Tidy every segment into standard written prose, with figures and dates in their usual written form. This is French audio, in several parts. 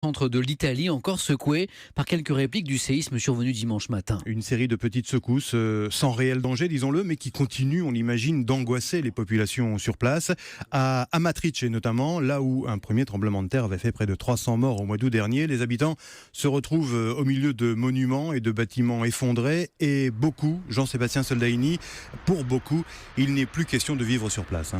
Centre de l'Italie, encore secoué par quelques répliques du séisme survenu dimanche matin. Une série de petites secousses sans réel danger, disons-le, mais qui continuent, on l'imagine, d'angoisser les populations sur place. À Amatrice notamment, là où un premier tremblement de terre avait fait près de 300 morts au mois d'août dernier, les habitants se retrouvent au milieu de monuments et de bâtiments effondrés. Et beaucoup, Jean-Sébastien Soldaini, pour beaucoup, il n'est plus question de vivre sur place.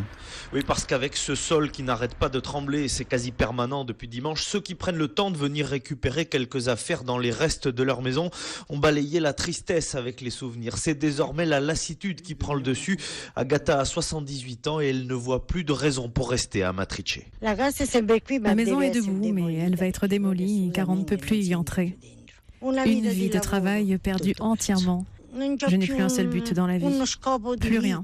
Oui, parce qu'avec ce sol qui n'arrête pas de trembler, c'est quasi permanent depuis dimanche, ceux qui prennent le temps de venir récupérer quelques affaires dans les restes de leur maison ont balayé la tristesse avec les souvenirs. C'est désormais la lassitude qui prend le dessus. Agatha a 78 ans et elle ne voit plus de raison pour rester à Amatrice. La maison est debout, mais elle va être démolie car on ne peut plus y entrer. Une vie de travail perdue entièrement. Je n'ai plus un seul but dans la vie. Plus rien.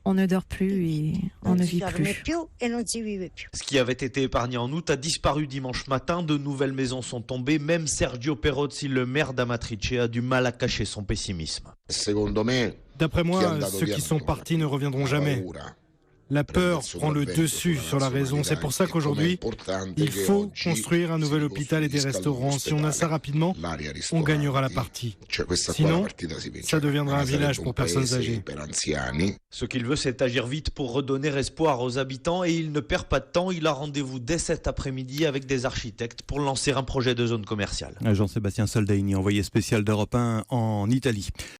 On ne dort plus et on ne vit plus. Ce qui avait été épargné en août a disparu dimanche matin. De nouvelles maisons sont tombées. Même Sergio Perozzi, le maire d'Amatrice, a du mal à cacher son pessimisme. D'après moi, ceux qui sont partis ne reviendront jamais. La peur prend le dessus sur la raison. C'est pour ça qu'aujourd'hui, il faut construire un nouvel hôpital et des restaurants. Si on a ça rapidement, on gagnera la partie. Sinon, ça deviendra un village pour personnes âgées. Ce qu'il veut, c'est agir vite pour redonner espoir aux habitants. Et il ne perd pas de temps. Il a rendez-vous dès cet après-midi avec des architectes pour lancer un projet de zone commerciale. Jean-Sébastien Soldaini, envoyé spécial d'Europe 1 en Italie.